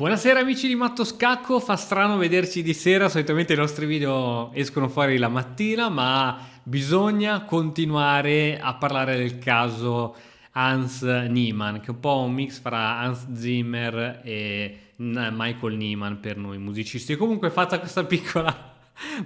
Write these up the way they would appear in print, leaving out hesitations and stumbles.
Buonasera amici di Matto Scacco, fa strano vederci di sera, solitamente i nostri video escono fuori la mattina, ma bisogna continuare a parlare del caso Hans Niemann, che è un po' un mix fra Hans Zimmer e Michael Nyman per noi musicisti. Comunque, fatta questa piccola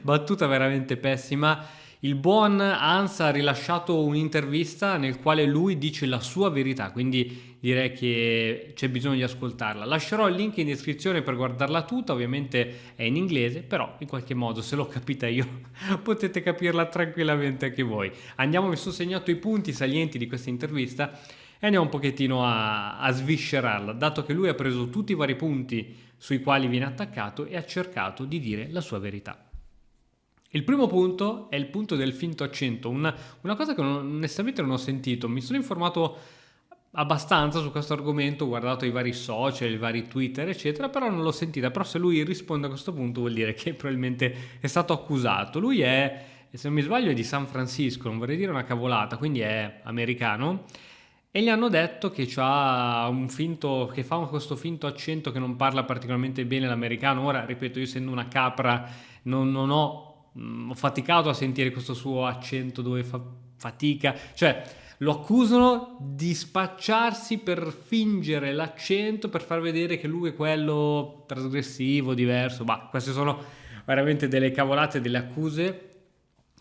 battuta veramente pessima, il buon Hans ha rilasciato un'intervista nel quale lui dice la sua verità, quindi direi che c'è bisogno di ascoltarla. Lascerò il link in descrizione per guardarla tutta, ovviamente è in inglese, però in qualche modo se l'ho capita io potete capirla tranquillamente anche voi. Andiamo, mi sono segnato i punti salienti di questa intervista e andiamo un pochettino a sviscerarla, dato che lui ha preso tutti i vari punti sui quali viene attaccato e ha cercato di dire la sua verità. Il primo punto è il punto del finto accento, una cosa che onestamente non ho sentito. Mi sono informato abbastanza su questo argomento, ho guardato i vari social, i vari Twitter, eccetera, però non l'ho sentita. Però se lui risponde a questo punto vuol dire che probabilmente è stato accusato. Lui è, se non mi sbaglio, è di San Francisco, non vorrei dire una cavolata, quindi è americano. E gli hanno detto che c'ha un finto, che fa questo finto accento che non parla particolarmente bene l'americano. Ora, ripeto, io essendo una capra non ho faticato a sentire questo suo accento dove fa fatica, cioè lo accusano di spacciarsi per fingere l'accento, per far vedere che lui è quello trasgressivo, diverso. Ma queste sono veramente delle cavolate, delle accuse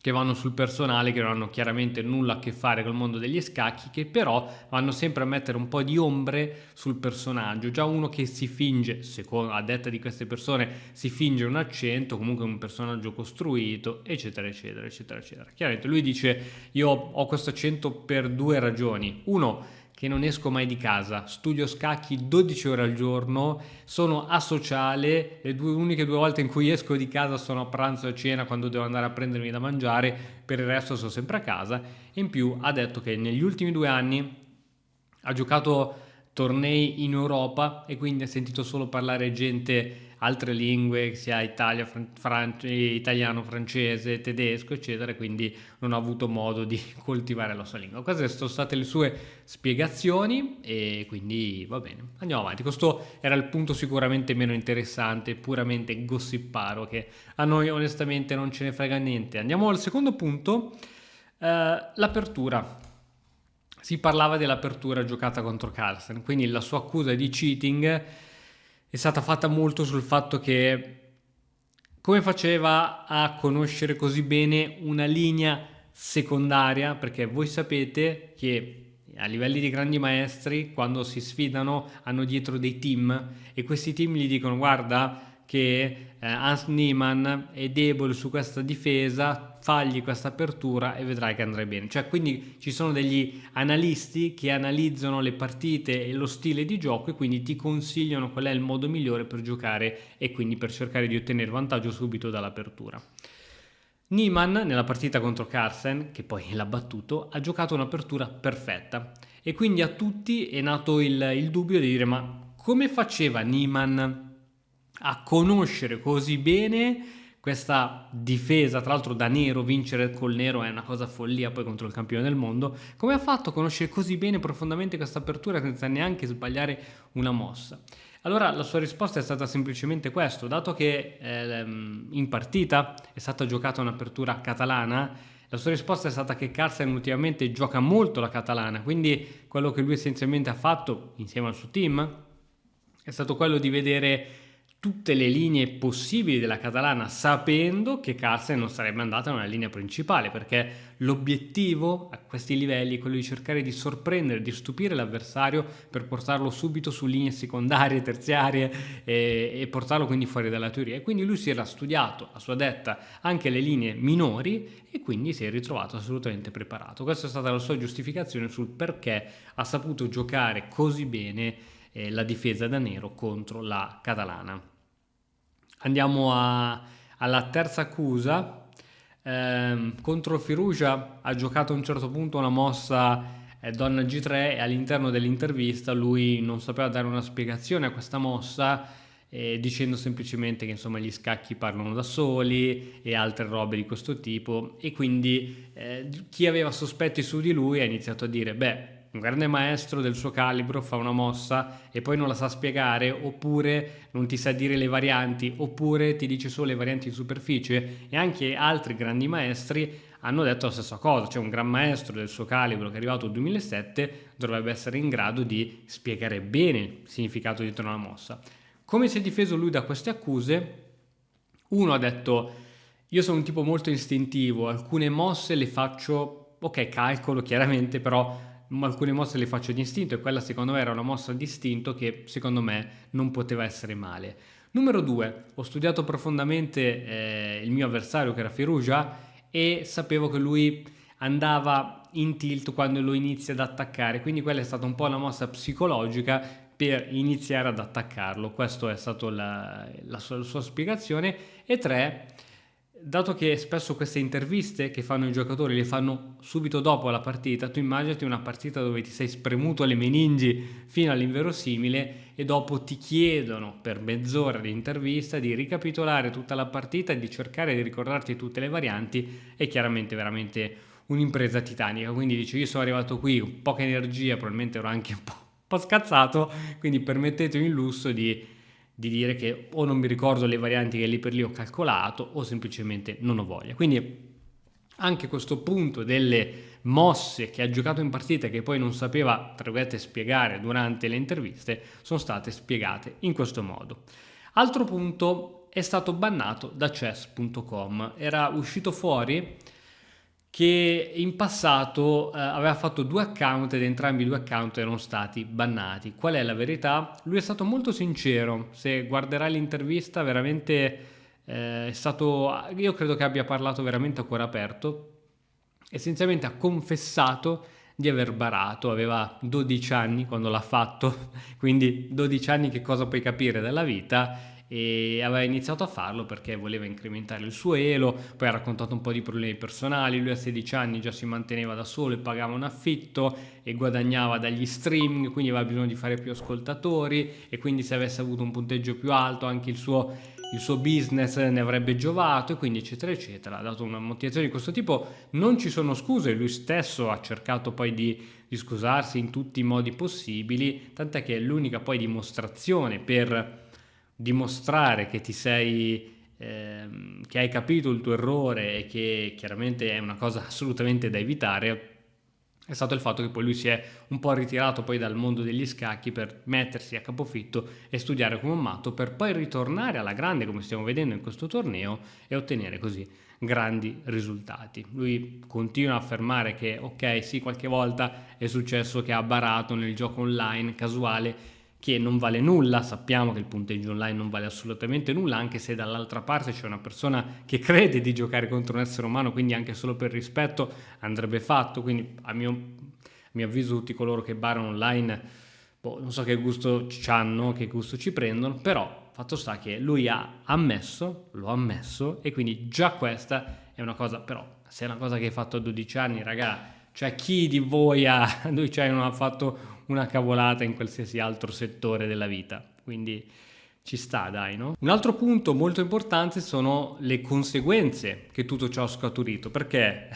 che vanno sul personale, che non hanno chiaramente nulla a che fare col mondo degli scacchi, che però vanno sempre a mettere un po' di ombre sul personaggio. Già uno che si finge, secondo, a detta di queste persone, si finge un accento, comunque un personaggio costruito, eccetera, eccetera, eccetera, eccetera. Chiaramente lui dice, io ho questo accento per due ragioni. Uno, che non esco mai di casa, studio scacchi 12 ore al giorno, sono asociale, le uniche due volte in cui esco di casa sono a pranzo e a cena quando devo andare a prendermi da mangiare, per il resto sono sempre a casa. In più ha detto che negli ultimi 2 anni ha giocato tornei in Europa e quindi ha sentito solo parlare gente altre lingue, sia italiano, francese, tedesco, eccetera, quindi non ha avuto modo di coltivare la sua lingua. Queste sono state le sue spiegazioni e quindi va bene. Andiamo avanti. Questo era il punto sicuramente meno interessante, puramente gossiparo, che a noi onestamente non ce ne frega niente. Andiamo al secondo punto, l'apertura. Si parlava dell'apertura giocata contro Carlsen, quindi la sua accusa di cheating è stata fatta molto sul fatto che come faceva a conoscere così bene una linea secondaria, perché voi sapete che a livelli di grandi maestri quando si sfidano hanno dietro dei team e questi team gli dicono guarda che Hans Niemann è debole su questa difesa, fagli questa apertura e vedrai che andrai bene. Cioè, quindi ci sono degli analisti che analizzano le partite e lo stile di gioco e quindi ti consigliano qual è il modo migliore per giocare e quindi per cercare di ottenere vantaggio subito dall'apertura. Niemann nella partita contro Carlsen, che poi l'ha battuto, ha giocato un'apertura perfetta e quindi a tutti è nato il dubbio di dire ma come faceva Niemann a conoscere così bene questa difesa, tra l'altro da nero, vincere col nero è una cosa follia poi contro il campione del mondo, come ha fatto a conoscere così bene profondamente questa apertura senza neanche sbagliare una mossa? Allora la sua risposta è stata semplicemente questo, dato che in partita è stata giocata un'apertura catalana, la sua risposta è stata che Carlsen ultimamente gioca molto la catalana, quindi quello che lui essenzialmente ha fatto insieme al suo team è stato quello di vedere tutte le linee possibili della catalana sapendo che Carlsen non sarebbe andata nella linea principale, perché l'obiettivo a questi livelli è quello di cercare di sorprendere, di stupire l'avversario per portarlo subito su linee secondarie, terziarie e portarlo quindi fuori dalla teoria. E quindi lui si era studiato a sua detta anche le linee minori e quindi si è ritrovato assolutamente preparato. Questa è stata la sua giustificazione sul perché ha saputo giocare così bene la difesa da nero contro la catalana. Andiamo alla terza accusa. Contro Firouzja ha giocato a un certo punto una mossa donna G3 e all'interno dell'intervista lui non sapeva dare una spiegazione a questa mossa dicendo semplicemente che insomma gli scacchi parlano da soli e altre robe di questo tipo e quindi chi aveva sospetti su di lui ha iniziato a dire beh un grande maestro del suo calibro fa una mossa e poi non la sa spiegare, oppure non ti sa dire le varianti, oppure ti dice solo le varianti in superficie. E anche altri grandi maestri hanno detto la stessa cosa, cioè un gran maestro del suo calibro che è arrivato nel 2007 dovrebbe essere in grado di spiegare bene il significato dietro una mossa. Come si è difeso lui da queste accuse? Uno ha detto: io sono un tipo molto istintivo, alcune mosse le faccio, ok, calcolo chiaramente, però alcune mosse le faccio di istinto, e quella secondo me era una mossa di istinto che secondo me non poteva essere male. Numero 2, ho studiato profondamente il mio avversario che era Firouzja e sapevo che lui andava in tilt quando lo inizia ad attaccare, quindi quella è stata un po' una mossa psicologica per iniziare ad attaccarlo. Questa è stata la sua spiegazione. E 3, dato che spesso queste interviste che fanno i giocatori le fanno subito dopo la partita, tu immaginati una partita dove ti sei spremuto le meningi fino all'inverosimile e dopo ti chiedono per mezz'ora di intervista di ricapitolare tutta la partita e di cercare di ricordarti tutte le varianti. È chiaramente veramente un'impresa titanica, quindi dici: io sono arrivato qui con poca energia, probabilmente ero anche un po' scazzato, quindi permettetemi il lusso di dire che o non mi ricordo le varianti che lì per lì ho calcolato o semplicemente non ho voglia. Quindi anche questo punto delle mosse che ha giocato in partita e che poi non sapeva, tra virgolette, spiegare durante le interviste, sono state spiegate in questo modo. Altro punto: è stato bannato da chess.com. Era uscito fuori che in passato aveva fatto 2 account ed entrambi i 2 account erano stati bannati. Qual è la verità? Lui è stato molto sincero, se guarderai l'intervista veramente è stato, io credo che abbia parlato veramente a cuore aperto. Essenzialmente ha confessato di aver barato, aveva 12 anni quando l'ha fatto, quindi 12 anni che cosa puoi capire della vita, e aveva iniziato a farlo perché voleva incrementare il suo elo. Poi ha raccontato un po' di problemi personali, lui a 16 anni già si manteneva da solo e pagava un affitto e guadagnava dagli streaming, quindi aveva bisogno di fare più ascoltatori, e quindi se avesse avuto un punteggio più alto anche il suo business ne avrebbe giovato, e quindi eccetera eccetera. Ha dato una motivazione di questo tipo. Non ci sono scuse, lui stesso ha cercato poi di scusarsi in tutti i modi possibili, tant'è che l'unica poi dimostrazione per dimostrare che ti sei che hai capito il tuo errore e che chiaramente è una cosa assolutamente da evitare è stato il fatto che poi lui si è un po' ritirato poi dal mondo degli scacchi per mettersi a capofitto e studiare come un matto, per poi ritornare alla grande, come stiamo vedendo in questo torneo, e ottenere così grandi risultati. Lui continua a affermare che ok, sì, qualche volta è successo che ha barato nel gioco online casuale, che non vale nulla. Sappiamo che il punteggio online non vale assolutamente nulla, anche se dall'altra parte c'è una persona che crede di giocare contro un essere umano, quindi anche solo per rispetto andrebbe fatto. Quindi a mio avviso tutti coloro che barano online, non so che gusto hanno, che gusto ci prendono, però fatto sta che lui lo ha ammesso, e quindi già questa è una cosa. Però se è una cosa che hai fatto a 12 anni, raga, cioè chi di voi a 12 anni non ha fatto una cavolata in qualsiasi altro settore della vita? Quindi ci sta, dai, no? Un altro punto molto importante sono le conseguenze che tutto ciò ha scaturito, perché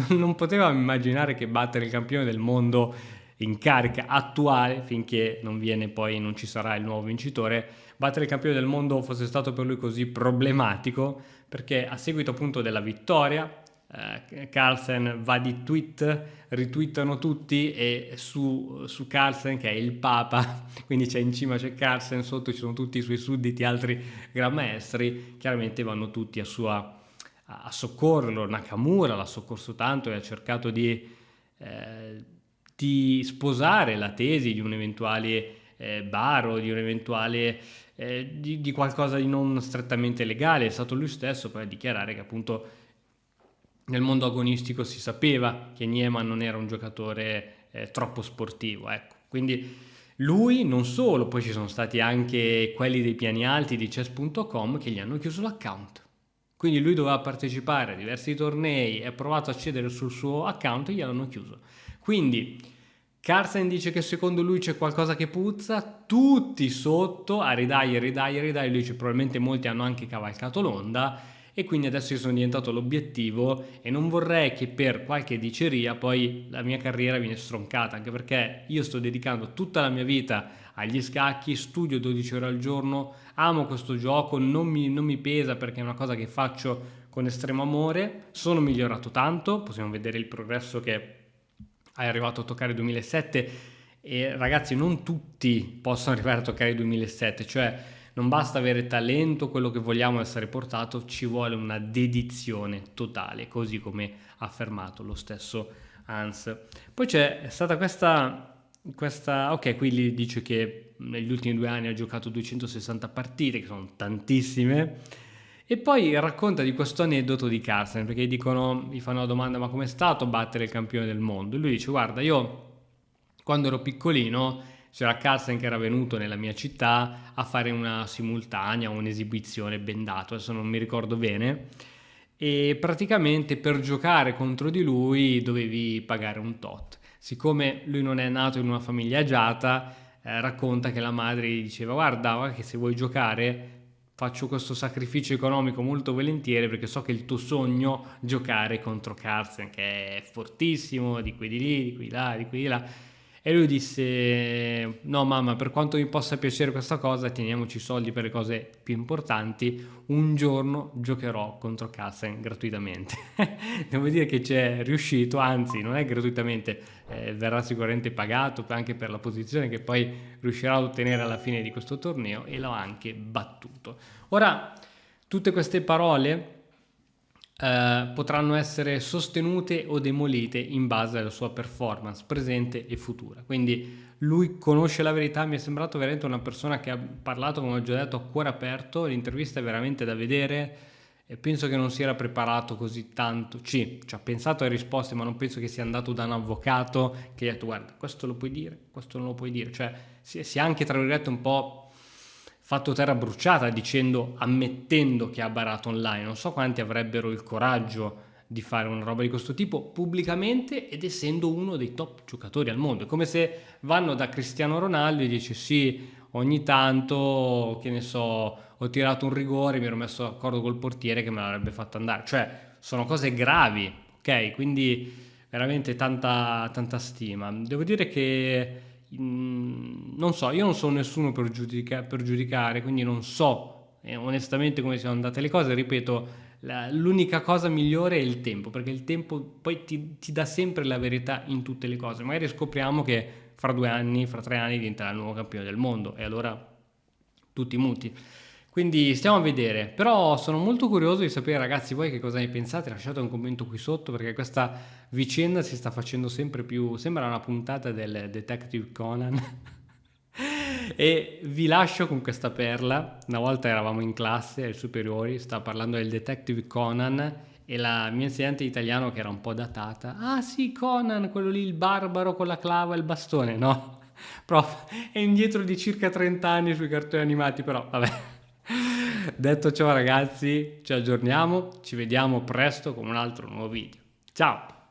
non potevamo immaginare che battere il campione del mondo in carica attuale, finché non ci sarà il nuovo vincitore, battere il campione del mondo fosse stato per lui così problematico, perché a seguito appunto della vittoria Carlsen va di tweet, ritwittano tutti, e su Carlsen, che è il papa, quindi in cima c'è Carlsen, sotto ci sono tutti i suoi sudditi, altri gran maestri, chiaramente vanno tutti a soccorrerlo. Nakamura l'ha soccorso tanto e ha cercato di sposare la tesi di un eventuale baro, di un eventuale di qualcosa di non strettamente legale. È stato lui stesso poi a dichiarare che appunto nel mondo agonistico si sapeva che Niemann non era un giocatore troppo sportivo, ecco. Quindi lui non solo, poi ci sono stati anche quelli dei piani alti di chess.com che gli hanno chiuso l'account. Quindi lui doveva partecipare a diversi tornei e ha provato a accedere sul suo account e gliel'hanno chiuso. Quindi Carlsen dice che secondo lui c'è qualcosa che puzza, tutti sotto a ridai, lui dice probabilmente molti hanno anche cavalcato l'onda, e quindi adesso io sono diventato l'obiettivo e non vorrei che per qualche diceria poi la mia carriera viene stroncata, anche perché io sto dedicando tutta la mia vita agli scacchi, studio 12 ore al giorno, amo questo gioco, non mi pesa perché è una cosa che faccio con estremo amore, sono migliorato tanto, possiamo vedere il progresso che è arrivato a toccare il 2007 e ragazzi non tutti possono arrivare a toccare il 2007, cioè non basta avere talento, quello che vogliamo essere portato, ci vuole una dedizione totale, così come ha affermato lo stesso Hans. Poi c'è stata questa ok, qui gli dice che negli ultimi 2 anni ha giocato 260 partite, che sono tantissime, e poi racconta di questo aneddoto di Carlsen, perché gli fanno la domanda: ma com'è stato battere il campione del mondo? E lui dice: guarda, io quando ero piccolino c'era Carlsen che era venuto nella mia città a fare una simultanea, un'esibizione bendato, adesso non mi ricordo bene, e praticamente per giocare contro di lui dovevi pagare un tot. Siccome lui non è nato in una famiglia agiata, racconta che la madre gli diceva: guarda che se vuoi giocare faccio questo sacrificio economico molto volentieri perché so che è il tuo sogno giocare contro Carlsen, che è fortissimo, di qui di lì, di qui di là, di qui di là. E lui disse: no mamma, per quanto mi possa piacere questa cosa, teniamoci i soldi per le cose più importanti, un giorno giocherò contro Carlsen gratuitamente. Devo dire che c'è riuscito, anzi non è gratuitamente, verrà sicuramente pagato anche per la posizione che poi riuscirà ad ottenere alla fine di questo torneo, e l'ho anche battuto. Ora, tutte queste parole potranno essere sostenute o demolite in base alla sua performance presente e futura. Quindi lui conosce la verità, mi è sembrato veramente una persona che ha parlato, come ho già detto, a cuore aperto. L'intervista è veramente da vedere e penso che non si era preparato così tanto. Ci ha pensato alle risposte, ma non penso che sia andato da un avvocato che gli ha detto: guarda, questo lo puoi dire, questo non lo puoi dire. Cioè si è anche, tra virgolette, un po' fatto terra bruciata ammettendo che ha barato online. Non so quanti avrebbero il coraggio di fare una roba di questo tipo pubblicamente ed essendo uno dei top giocatori al mondo. È come se vanno da Cristiano Ronaldo e dice: sì, ogni tanto, che ne so, ho tirato un rigore, mi ero messo d'accordo col portiere che me l'avrebbe fatto andare. Cioè sono cose gravi, ok? Quindi veramente tanta stima. Devo dire che non so, io non sono nessuno per giudicare, quindi non so onestamente come siano andate le cose. Ripeto, l'unica cosa migliore è il tempo, perché il tempo poi ti dà sempre la verità in tutte le cose. Magari scopriamo che fra 2 anni, fra 3 anni diventerà il nuovo campione del mondo e allora tutti muti. Quindi stiamo a vedere, però sono molto curioso di sapere, ragazzi, voi che cosa ne pensate. Lasciate un commento qui sotto, perché questa vicenda si sta facendo sempre più, sembra una puntata del Detective Conan. E vi lascio con questa perla. Una volta eravamo in classe ai superiori, stava parlando del Detective Conan e la mia insegnante di italiano, che era un po' datata: ah sì, Conan, quello lì, il barbaro con la clava e il bastone. No, prof, è indietro di circa 30 anni sui cartoni animati, però vabbè. Detto ciò, ragazzi, ci aggiorniamo, ci vediamo presto con un altro nuovo video. Ciao!